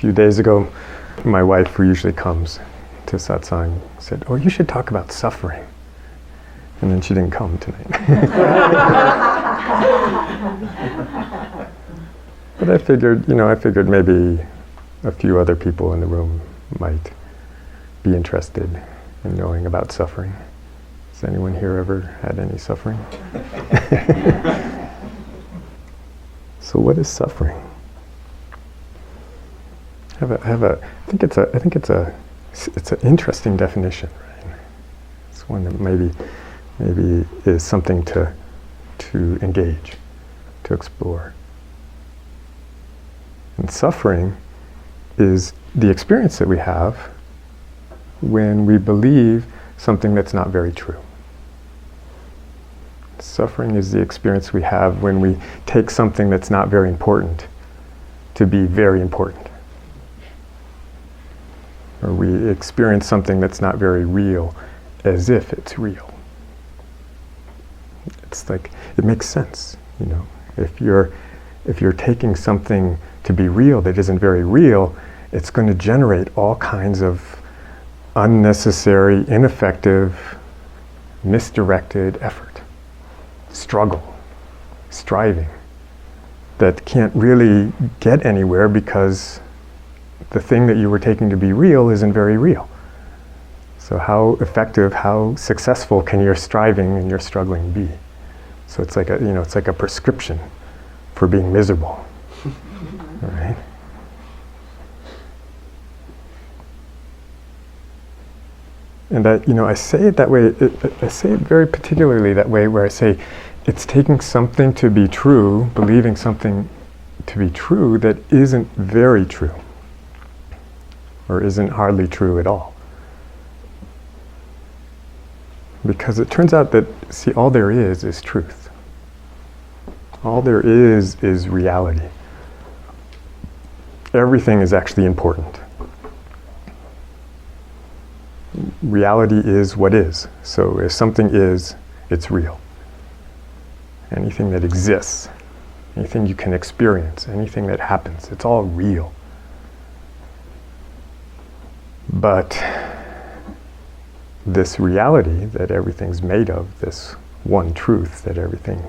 few days ago, my wife, who usually comes to Satsang, said, "Oh, you should talk about suffering." And then she didn't come tonight. But I figured maybe a few other people in the room might be interested in knowing about suffering. Has anyone here ever had any suffering? So what is suffering? I think it's an interesting definition, right? It's one that maybe is something to engage, to explore. And suffering is the experience that we have when we believe something that's not very true. Suffering is the experience we have when we take something that's not very important to be very important. Or we experience something that's not very real as if it's real. It's like, it makes sense, If you're taking something to be real that isn't very real, it's going to generate all kinds of unnecessary, ineffective, misdirected effort, struggle, striving, that can't really get anywhere because the thing that you were taking to be real isn't very real. So how effective, how successful can your striving and your struggling be? So it's like a prescription for being miserable, right? And that, I say it that way, I say it very particularly that way, where I say it's taking something to be true, believing something to be true that isn't very true, or isn't hardly true at all. Because it turns out that, all there is truth. All there is reality. Everything is actually important. Reality is what is. So if something is, it's real. Anything that exists, anything you can experience, anything that happens, it's all real. But this reality that everything's made of, this one truth that everything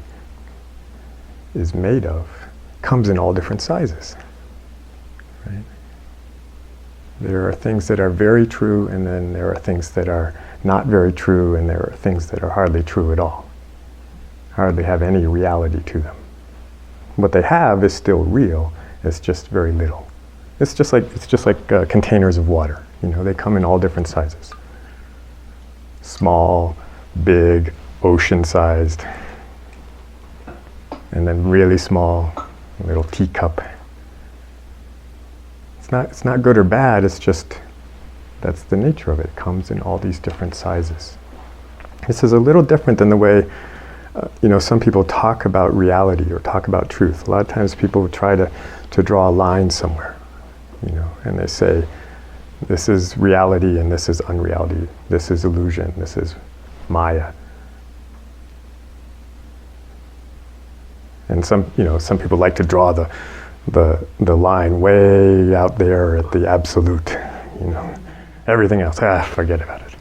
is made of, comes in all different sizes. Right? There are things that are very true, and then there are things that are not very true, and there are things that are hardly true at all. Hardly have any reality to them. What they have is still real, it's just very little. It's just like containers of water. They come in all different sizes. Small, big, ocean-sized, and then really small, little teacup. It's not good or bad, it's just, that's the nature of it. It comes in all these different sizes. This is a little different than the way, some people talk about reality or talk about truth. A lot of times people try to draw a line somewhere, and they say, this is reality and this is unreality. This is illusion, this is Maya. And some people like to draw the line way out there at the absolute, Everything else, forget about it.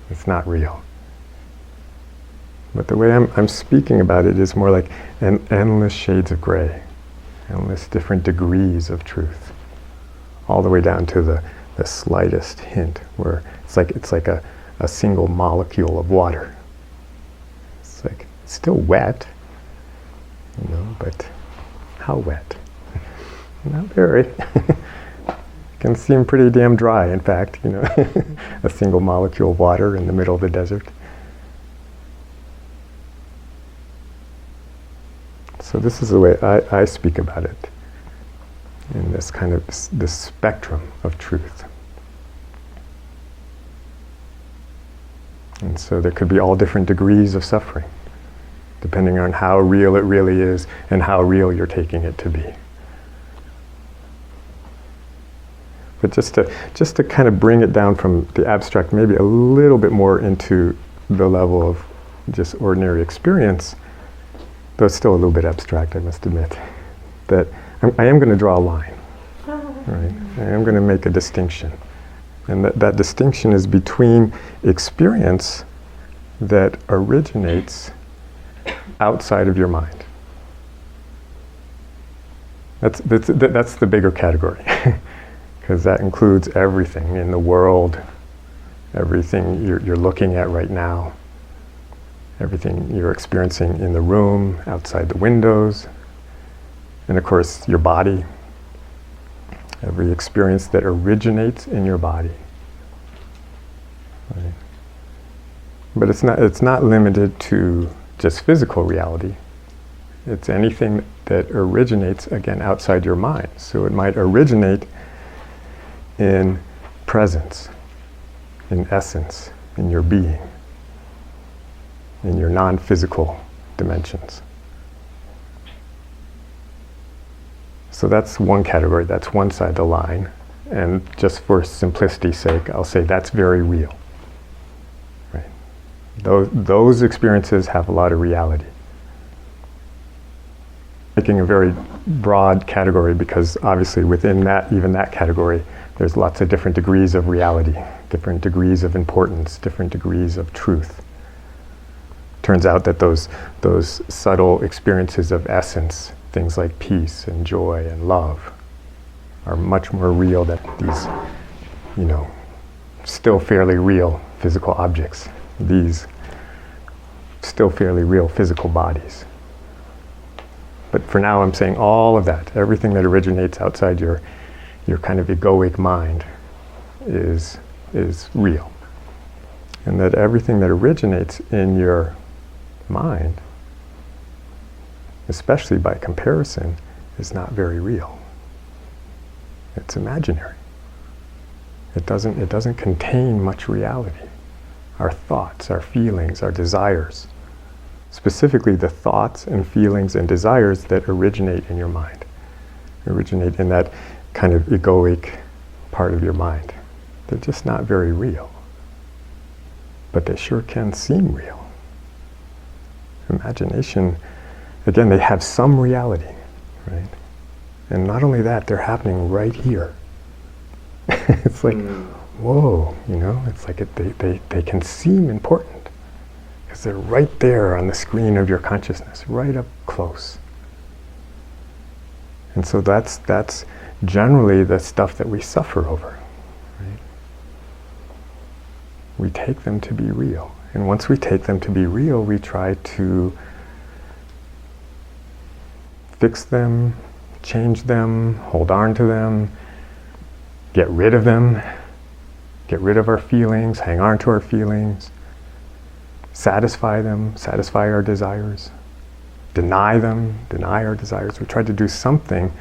It's not real. But the way I'm speaking about it is more like endless shades of gray, endless different degrees of truth, all the way down to the slightest hint, where it's like a single molecule of water. It's still wet, but how wet? Not very. Can seem pretty damn dry, in fact, a single molecule of water in the middle of the desert. So this is the way I speak about it, in this kind of this spectrum of truth. And so there could be all different degrees of suffering, depending on how real it really is and how real you're taking it to be. But just to kind of bring it down from the abstract, maybe a little bit more into the level of just ordinary experience, though it's still a little bit abstract, I must admit, that I am going to draw a line. right? And I'm going to make a distinction. And that distinction is between experience that originates outside of your mind. That's the bigger category, because that includes everything in the world, everything you're looking at right now, everything you're experiencing in the room, outside the windows, and of course your body, every experience that originates in your body. Right? But it's not limited to just physical reality. It's anything that originates, again, outside your mind. So it might originate in presence, in essence, in your being, in your non-physical dimensions. So that's one category, that's one side of the line. And just for simplicity's sake, I'll say that's very real. Right? Those experiences have a lot of reality. Making a very broad category, because obviously within that, even that category, there's lots of different degrees of reality, different degrees of importance, different degrees of truth. Turns out that those subtle experiences of essence, things like peace and joy and love, are much more real than these, still fairly real physical objects, these still fairly real physical bodies. But for now, I'm saying all of that, everything that originates outside your kind of egoic mind is real. And that everything that originates in your mind, especially by comparison, is not very real. It's imaginary. It doesn't contain much reality. Our thoughts, our feelings, our desires, specifically the thoughts and feelings and desires that originate in your mind, originate in that kind of egoic part of your mind. They're just not very real. But they sure can seem real. Imagination, again, they have some reality, right? And not only that, they're happening right here. It's like, whoa, it's like they can seem important. Because they're right there on the screen of your consciousness, right up close. And so that's generally the stuff that we suffer over. Right? We take them to be real. And once we take them to be real, we try to fix them, change them, hold on to them, get rid of them, get rid of our feelings, hang on to our feelings, satisfy them, satisfy our desires, deny them, deny our desires. We try to do something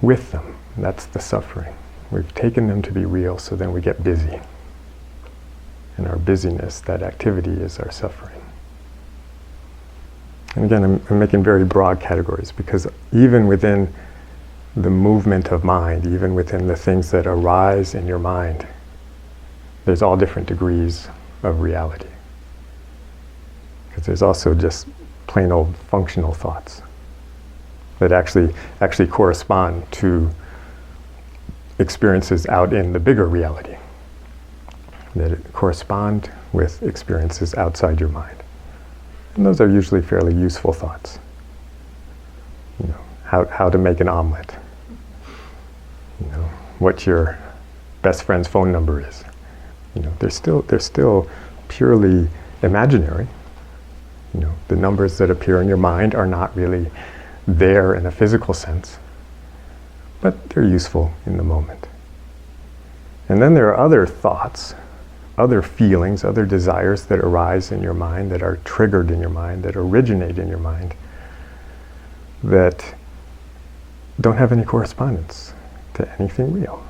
with them. That's the suffering. We've taken them to be real, so then we get busy. And our busyness, that activity, is our suffering. And again, I'm making very broad categories, because even within the movement of mind, even within the things that arise in your mind, there's all different degrees of reality. Because there's also just plain old functional thoughts that actually correspond to experiences out in the bigger reality, that correspond with experiences outside your mind. And those are usually fairly useful thoughts. How to make an omelet. What your best friend's phone number is. They're still purely imaginary. The numbers that appear in your mind are not really there in a physical sense, but they're useful in the moment. And then there are other thoughts, other feelings, other desires that arise in your mind, that are triggered in your mind, that originate in your mind, that don't have any correspondence to anything real.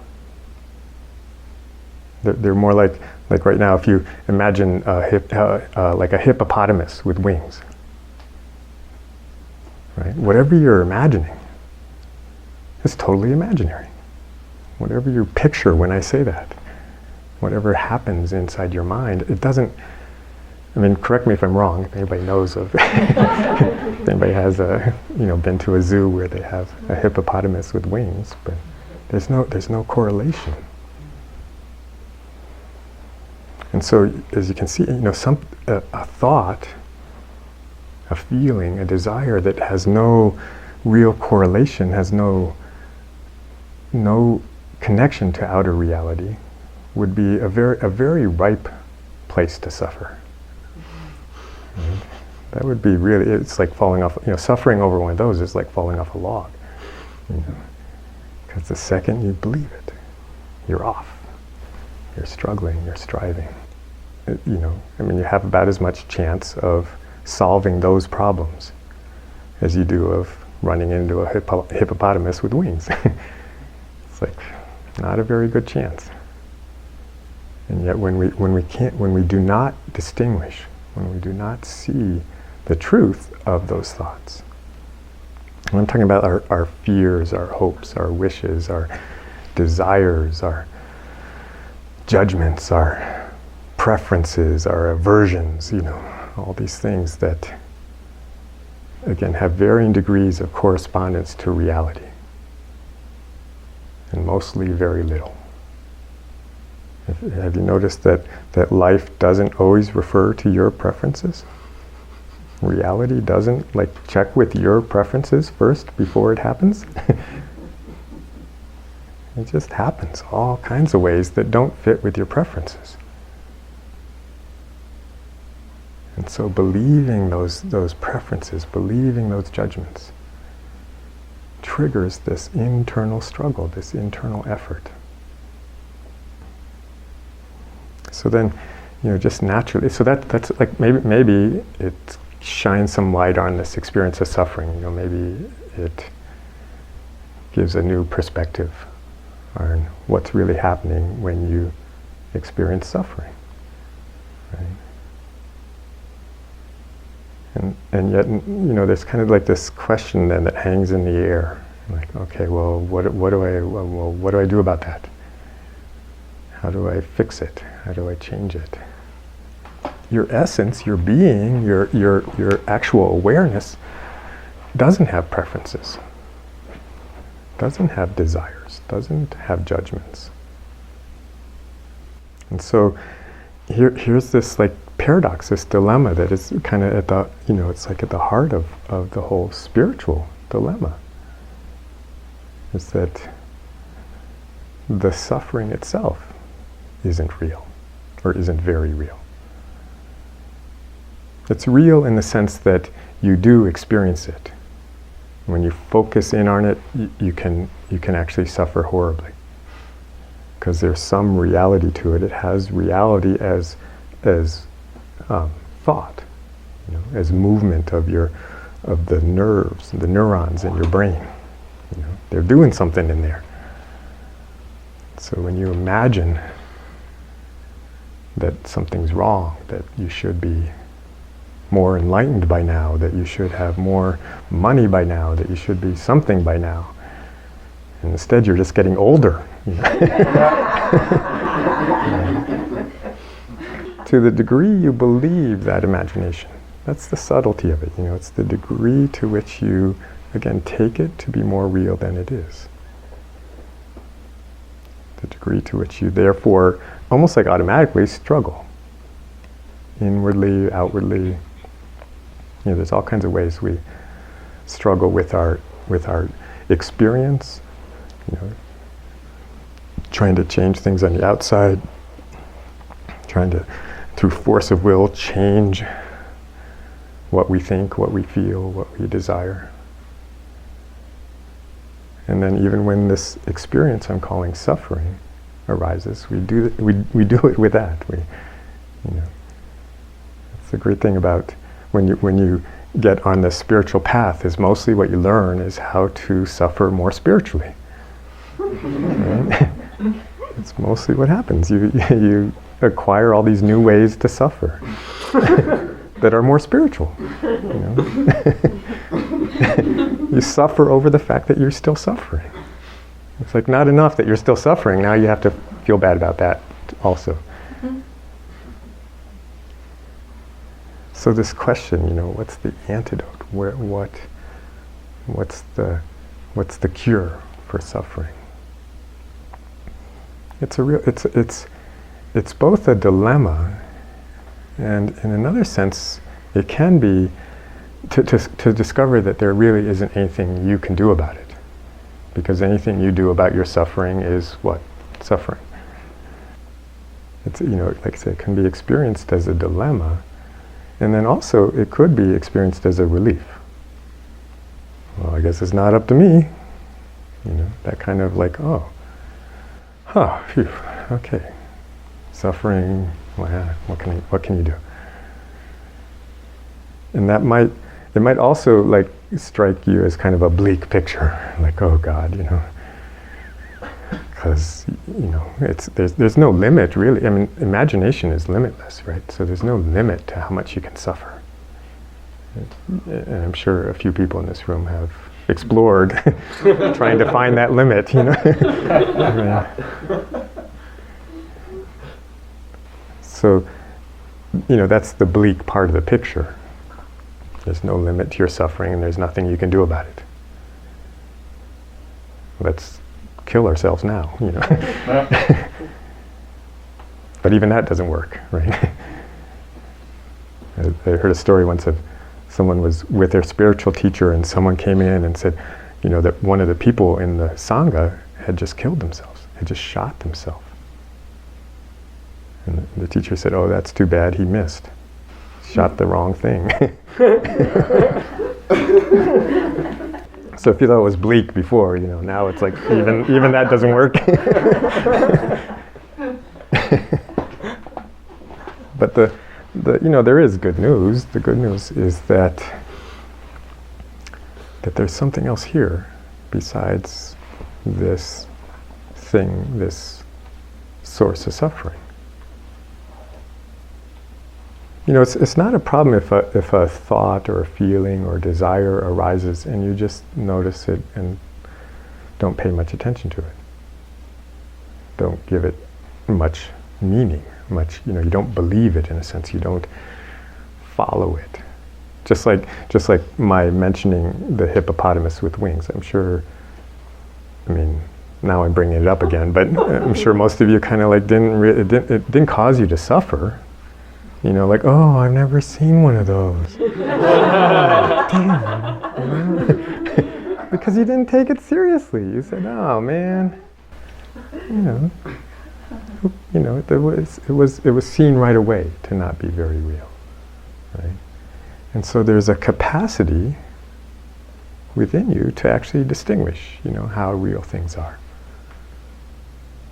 They're more like right now, if you imagine like a hippopotamus with wings, right? Whatever you're imagining is totally imaginary. Whatever you picture when I say that, whatever happens inside your mind, it doesn't, correct me if I'm wrong, if anybody knows of, if anybody has been to a zoo where they have a hippopotamus with wings, but There's no correlation. And so, as you can see, a thought, a feeling, a desire that has no real correlation, has no connection to outer reality, would be a very ripe place to suffer. Right? That would be really, it's like falling off, suffering over one of those is like falling off a log. Because the second you believe it, you're off. You're struggling, you're striving. You have about as much chance of solving those problems as you do of running into a hippopotamus with wings. It's like not a very good chance. And yet when we do not distinguish, when we do not see the truth of those thoughts, and I'm talking about our fears, our hopes, our wishes, our desires, our judgments, our preferences, our aversions, all these things that, again, have varying degrees of correspondence to reality, and mostly very little. Have you noticed that life doesn't always refer to your preferences? Reality doesn't check with your preferences first before it happens? It just happens all kinds of ways that don't fit with your preferences. And so believing those preferences, believing those judgments, triggers this internal struggle, this internal effort. So then, just naturally, so that's like maybe it shines some light on this experience of suffering. Maybe it gives a new perspective on what's really happening when you experience suffering, right? And yet, there's kind of like this question then that hangs in the air. Like, okay, well, what do I do about that? How do I fix it? How do I change it? Your essence, your being, your actual awareness doesn't have preferences, doesn't have desires, doesn't have judgments. And so here's this paradox, this dilemma that is kind of at the, it's like at the heart of the whole spiritual dilemma, is that the suffering itself isn't real, or isn't very real. It's real in the sense that you do experience it. When you focus in on it, you can actually suffer horribly, because there's some reality to it. It has reality as thought, as movement of the nerves, the neurons in your brain. They're doing something in there. So when you imagine that something's wrong, that you should be more enlightened by now, that you should have more money by now, that you should be something by now, and instead you're just getting older. To the degree you believe that imagination, that's the subtlety of it. It's the degree to which you, again, take it to be more real than it is. The degree to which you therefore almost automatically struggle. Inwardly, outwardly. There's all kinds of ways we struggle with our experience, trying to change things on the outside, trying to, through force of will, change what we think, what we feel, what we desire. And then even when this experience I'm calling suffering arises, we do it with that. It's the great thing about when you get on the spiritual path, is mostly what you learn is how to suffer more spiritually. Right? It's mostly what happens. You acquire all these new ways to suffer that are more spiritual. You suffer over the fact that you're still suffering. It's not enough that you're still suffering. Now you have to feel bad about that also. Mm-hmm. So this question, what's the antidote? What's the cure for suffering? It's both a dilemma, and in another sense, it can be to discover that there really isn't anything you can do about it, because anything you do about your suffering is what? Suffering. It's, like I say, it can be experienced as a dilemma, and then also it could be experienced as a relief. Well, I guess it's not up to me. That kind of like, phew, okay. Suffering, well, what can you do? And it might also like strike you as kind of a bleak picture, like, oh God, because there's no limit really. I mean, imagination is limitless, right? So there's no limit to how much you can suffer. And I'm sure a few people in this room have explored trying to find that limit, So, that's the bleak part of the picture. There's no limit to your suffering and there's nothing you can do about it. Let's kill ourselves now, But even that doesn't work, right? I heard a story once of someone was with their spiritual teacher and someone came in and said, that one of the people in the Sangha had just killed themselves, had just shot themselves. And the teacher said, oh, that's too bad, he missed. Shot the wrong thing. So if you thought it was bleak before, now it's like even that doesn't work. But there is good news. The good news is that there's something else here besides this thing, this source of suffering. It's not a problem if a thought or a feeling or desire arises and you just notice it and don't pay much attention to it. Don't give it much meaning, you don't believe it in a sense, you don't follow it. Just like my mentioning the hippopotamus with wings, I'm sure, now I'm bringing it up again, but I'm sure most of you kind of like it didn't cause you to suffer. Like, oh, I've never seen one of those. Damn. Because you didn't take it seriously. You said, oh man. It was seen right away to not be very real. Right? And so there's a capacity within you to actually distinguish, how real things are.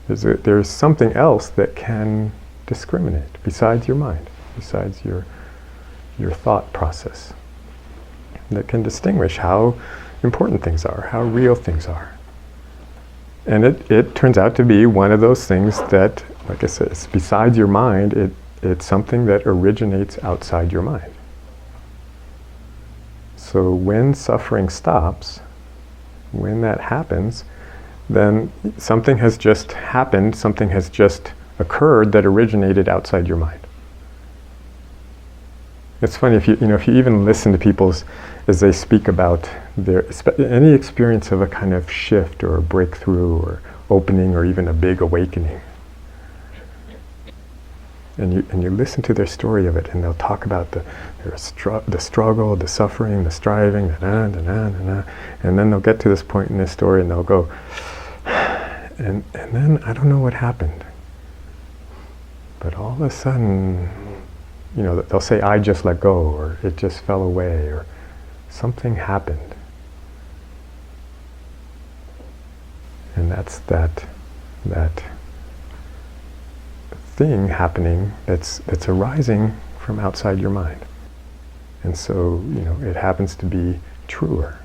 There's something else that can discriminate besides your mind, besides your thought process, that can distinguish how important things are, how real things are. And it turns out to be one of those things that, like I said, it's besides your mind, it's something that originates outside your mind. So when suffering stops, when that happens, then something has just happened, something has just occurred that originated outside your mind. It's funny if you even listen to people as they speak about any experience of a kind of shift or a breakthrough or opening or even a big awakening. And you listen to their story of it, and they'll talk about the struggle, the suffering, the striving, and then they'll get to this point in their story, and they'll go, and then I don't know what happened, but all of a sudden, they'll say, I just let go, or it just fell away, or something happened. And that's that thing happening that's arising from outside your mind. And so, it happens to be truer.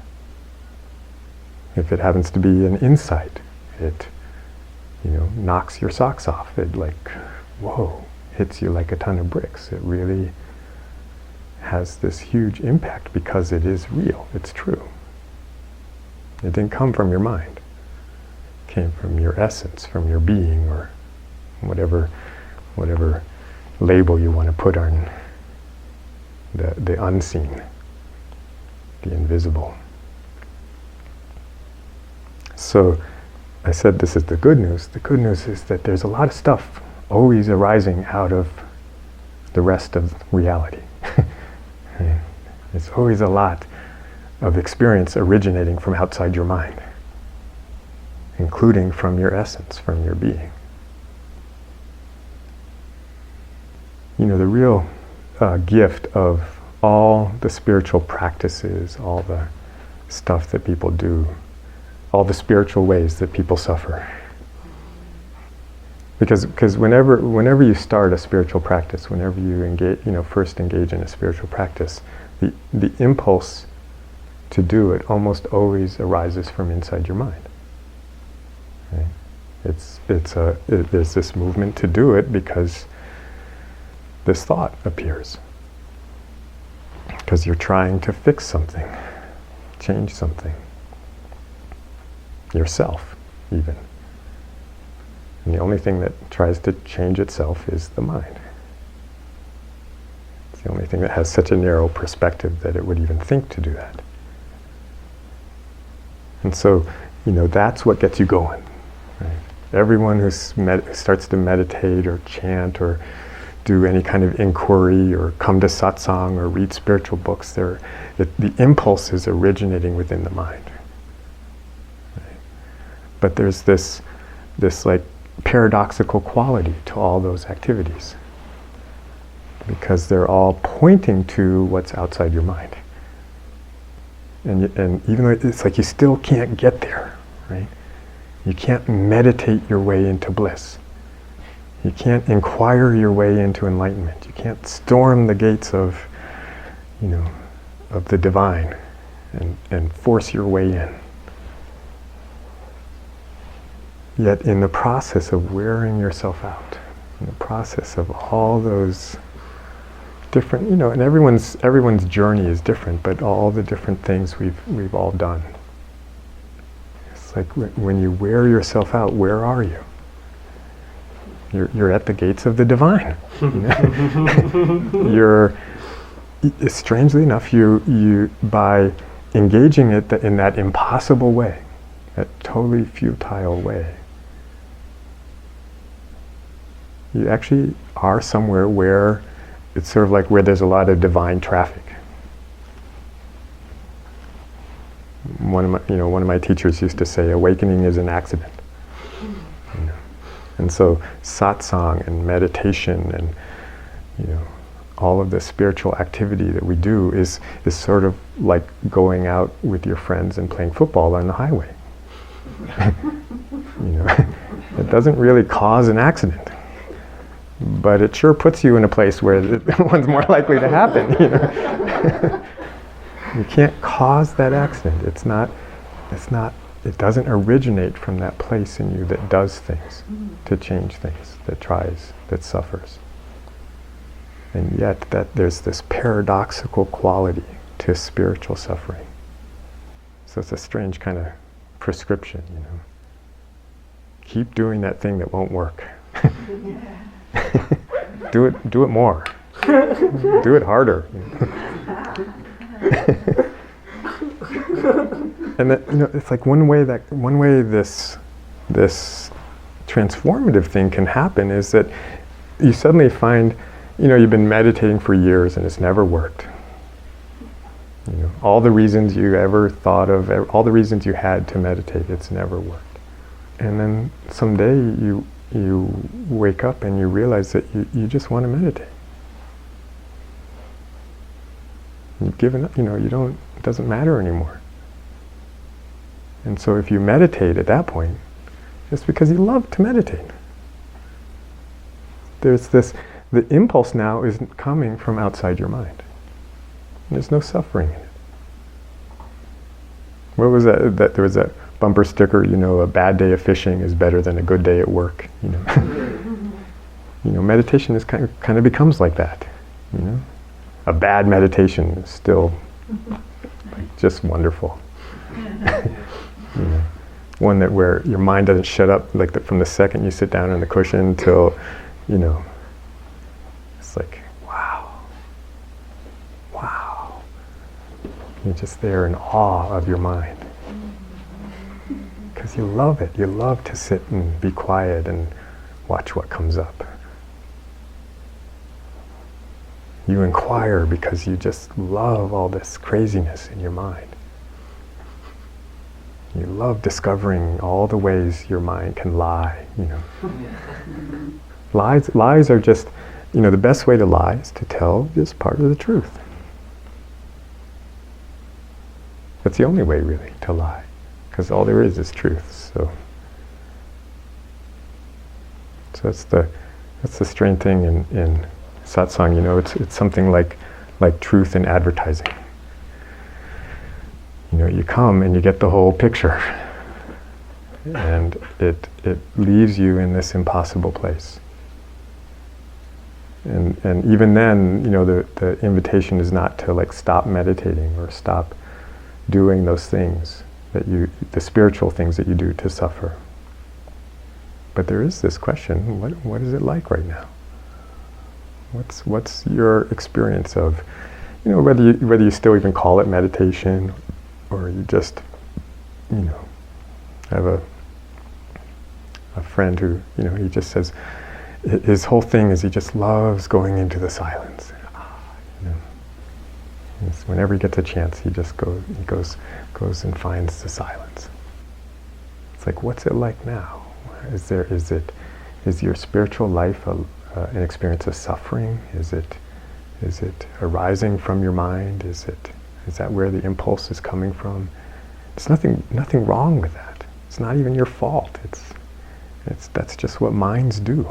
If it happens to be an insight, it, knocks your socks off. It whoa, hits you like a ton of bricks. It really has this huge impact because it is real, it's true. It didn't come from your mind. It came from your essence, from your being, or whatever label you want to put on the unseen, the invisible. So I said this is the good news. The good news is that there's a lot of stuff always arising out of the rest of reality. There's always a lot of experience originating from outside your mind, including from your essence, from your being. You know, the real gift of all the spiritual practices, all the stuff that people do, all the spiritual ways that people suffer. Because whenever you start a spiritual practice, whenever you engage, first engage in a spiritual practice, the impulse to do it almost always arises from inside your mind. Right? There's this movement to do it because this thought appears. Because you're trying to fix something, change something. Yourself, even. And the only thing that tries to change itself is the mind. It's the only thing that has such a narrow perspective that it would even think to do that. And so, that's what gets you going. Right? Everyone who starts to meditate or chant or do any kind of inquiry or come to satsang or read spiritual books, the impulse is originating within the mind. Right? But there's this like paradoxical quality to all those activities, because they're all pointing to what's outside your mind. And even though it's like you still can't get there, right? You can't meditate your way into bliss. You can't inquire your way into enlightenment. You can't storm the gates of the divine and force your way in. Yet in the process of wearing yourself out, in the process of all those different, and everyone's journey is different, but all the different things we've all done. It's like when you wear yourself out, where are you? You're at the gates of the divine. You're, strangely enough, you by engaging it in that impossible way, that totally futile way, you actually are somewhere where it's sort of like where there's a lot of divine traffic. One of my teachers used to say, awakening is an accident. And so satsang and meditation and all of the spiritual activity that we do is sort of like going out with your friends and playing football on the highway. It doesn't really cause an accident, but it sure puts you in a place where one's more likely to happen. You can't cause that accident. It doesn't originate from that place in you that does things, to change things, that tries, that suffers. And yet that there's this paradoxical quality to spiritual suffering. So it's a strange kind of prescription, Keep doing that thing that won't work. Do it more. Do it harder. And that, it's like one way this transformative thing can happen is that you suddenly find, you've been meditating for years and it's never worked. All the reasons you ever thought of, all the reasons you had to meditate, it's never worked. And then someday you wake up and you realize that you just want to meditate. You've given up, it doesn't matter anymore. And so if you meditate at that point, it's because you love to meditate. The impulse now is coming from outside your mind. There's no suffering in it. What was that? There was that bumper sticker, a bad day of fishing is better than a good day at work. Meditation is kind of becomes like that. A bad meditation is still just wonderful. One where your mind doesn't shut up from the second you sit down on the cushion till, it's like, wow. You're just there in awe of your mind. because you love it. You love to sit and be quiet and watch what comes up. You inquire because you just love all this craziness in your mind. You love discovering all the ways your mind can lie, Lies are just, the best way to lie is to tell just part of the truth. That's the only way, really, to lie, because all there is truth. So that's the strange thing in satsang. It's something like truth in advertising. You come and you get the whole picture, and it leaves you in this impossible place. And even then, the invitation is not to stop meditating or stop doing those things the spiritual things that you do to suffer. But there is this question: what is it like right now? What's your experience of, whether you still even call it meditation, or you just, have a friend who, he just says, his whole thing is he just loves going into the silence. Whenever he gets a chance, he just goes and finds the silence. It's like, what's it like now? Is your spiritual life an experience of suffering? Is it arising from your mind? Is that where the impulse is coming from? There's nothing wrong with that. It's not even your fault. That's just what minds do.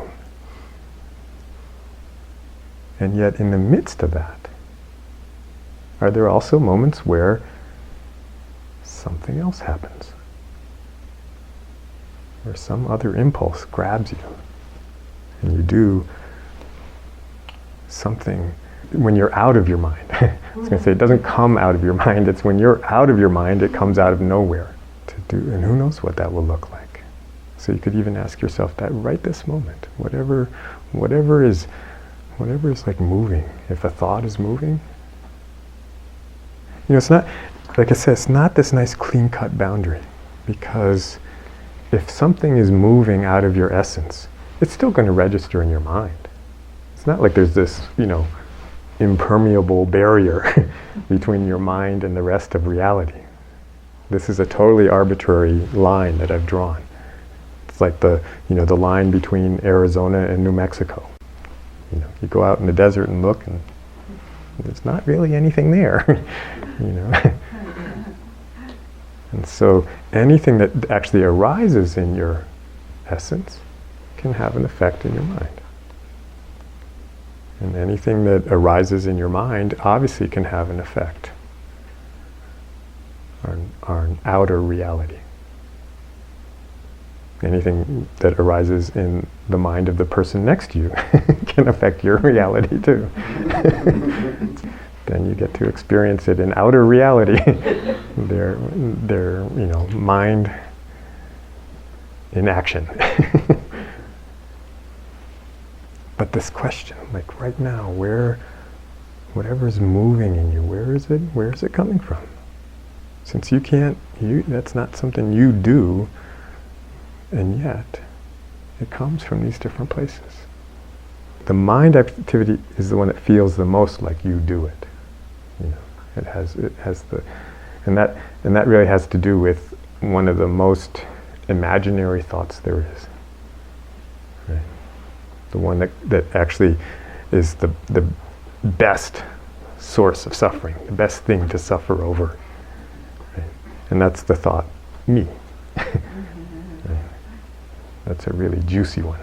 And yet, in the midst of that, are there also moments where something else happens? Where some other impulse grabs you, and you do something when you're out of your mind. I was going to say, it doesn't come out of your mind. It's when you're out of your mind, it comes out of nowhere to do, and who knows what that will look like. So you could even ask yourself that right this moment, whatever is like moving. If a thought is moving, it's not, like I said, it's not this nice clean-cut boundary, because if something is moving out of your essence, it's still going to register in your mind. It's not like there's this, impermeable barrier between your mind and the rest of reality. This is a totally arbitrary line that I've drawn. It's like the line between Arizona and New Mexico. You go out in the desert and look, and there's not really anything there. And so anything that actually arises in your essence can have an effect in your mind. And anything that arises in your mind obviously can have an effect on outer reality. Anything that arises in the mind of the person next to you can affect your reality too. Then you get to experience it in outer reality. their mind in action. But this question, like right now, whatever's moving in you, where is it coming from? Since that's not something you do, and yet it comes from these different places. The mind activity is the one that feels the most like you do it. It has the, and that really has to do with one of the most imaginary thoughts there is. Right? The one that actually is the best source of suffering, the best thing to suffer over. Right? And that's the thought, me. Right? That's a really juicy one.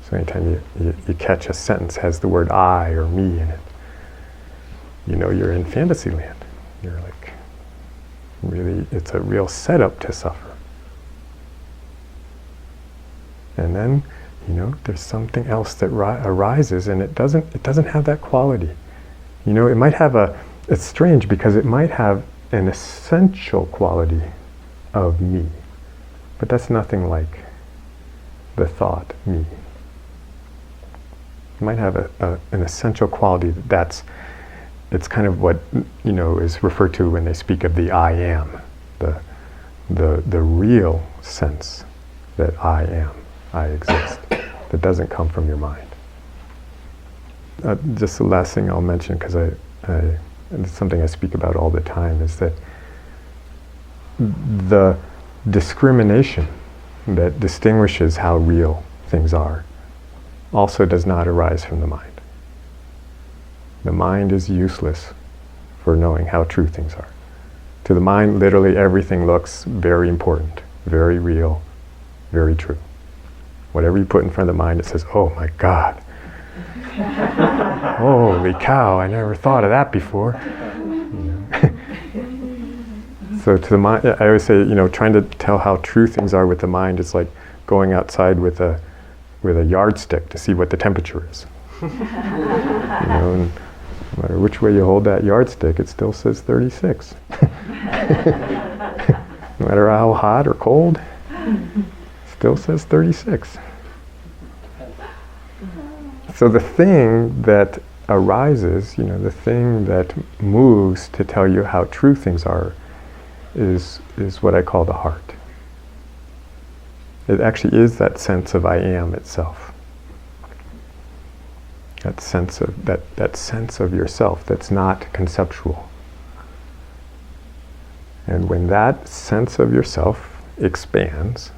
So anytime you catch a sentence has the word I or me in it, you're in fantasy land. You're like, really, it's a real setup to suffer. And then, there's something else that arises, and it doesn't have that quality. It might have it's strange because it might have an essential quality of me, but that's nothing like the thought me. It might have an essential quality it's kind of what is referred to when they speak of the I am, the the real sense that I am, I exist, that doesn't come from your mind. Just the last thing I'll mention, because and it's something I speak about all the time, is that the discrimination that distinguishes how real things are also does not arise from the mind. The mind is useless for knowing how true things are. To the mind, literally everything looks very important, very real, very true. Whatever you put in front of the mind, it says, oh my God. Holy cow, I never thought of that before. So to the mind, I always say, trying to tell how true things are with the mind is like going outside with a yardstick to see what the temperature is. And no matter which way you hold that yardstick, it still says 36. No matter how hot or cold, it still says 36. So the thing that arises, the thing that moves to tell you how true things are is what I call the heart. It actually is that sense of I am itself. That sense of yourself that's not conceptual. And when that sense of yourself expands,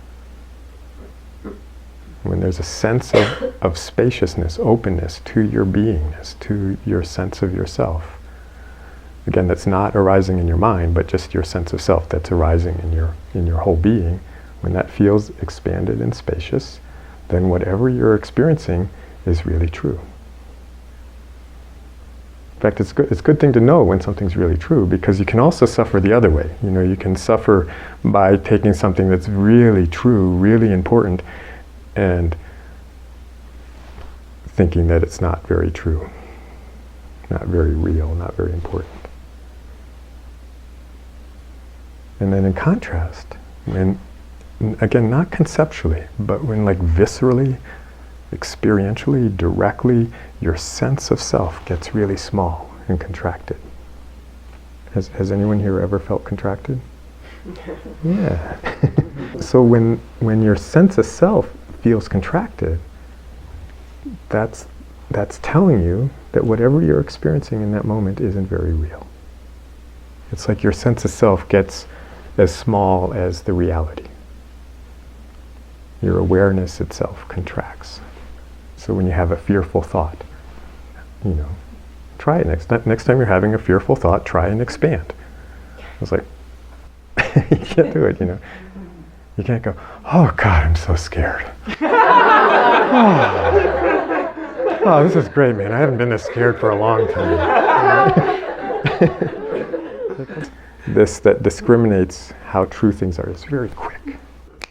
when there's a sense of spaciousness, openness to your beingness, to your sense of yourself, again, that's not arising in your mind, but just your sense of self that's arising in your whole being, when that feels expanded and spacious, then whatever you're experiencing is really true. In fact, it's a good thing to know when something's really true, because you can also suffer the other way. You can suffer by taking something that's really true, really important, and thinking that it's not very true, not very real, not very important. And then in contrast, when, again, not conceptually, but when like viscerally, experientially, directly, your sense of self gets really small and contracted. Has anyone here ever felt contracted? Yeah. So when your sense of self feels contracted, that's telling you that whatever you're experiencing in that moment isn't very real. It's like your sense of self gets as small as the reality. Your awareness itself contracts. So when you have a fearful thought, try it next time you're having a fearful thought, try and expand. It's like, you can't do it, You can't go, oh God, I'm so scared. Oh, this is great, man. I haven't been this scared for a long time. This that discriminates how true things are is very quick.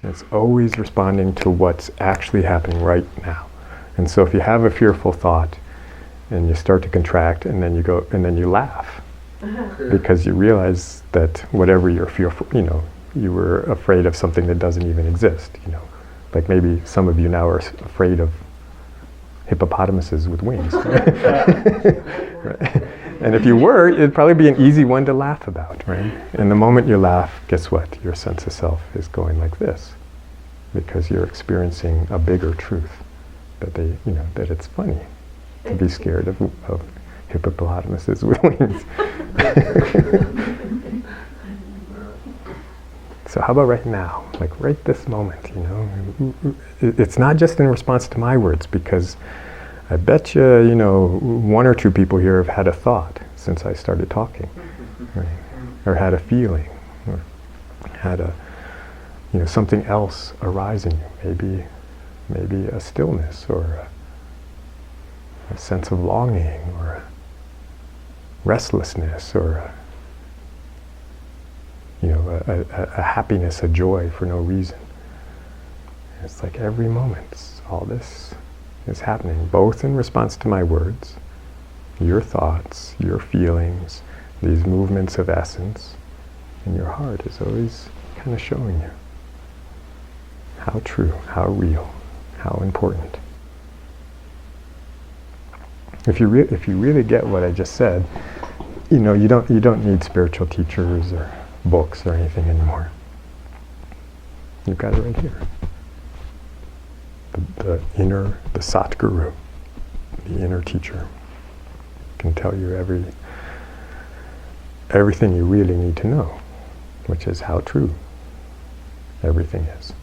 It's always responding to what's actually happening right now. And so if you have a fearful thought and you start to contract and then you laugh because you realize that whatever you're fearful, you were afraid of something that doesn't even exist, Like maybe some of you now are afraid of hippopotamuses with wings. Right? And if you were, it'd probably be an easy one to laugh about, right? And the moment you laugh, guess what? Your sense of self is going like this, because you're experiencing a bigger truth, that that it's funny to be scared of hippopotamuses with wings. So how about right now, like right this moment, It's not just in response to my words, because I bet you, one or two people here have had a thought since I started talking, right? Or had a feeling, or had something else arise in you, maybe a stillness, or a sense of longing, or a restlessness, or a happiness, a joy for no reason. It's like every moment, all this is happening, both in response to my words, your thoughts, your feelings, these movements of essence, and your heart is always kind of showing you how true, how real, how important. If you really get what I just said, you don't need spiritual teachers or books or anything anymore. You've got it right here. The Satguru, the inner teacher, can tell you everything you really need to know, which is how true everything is.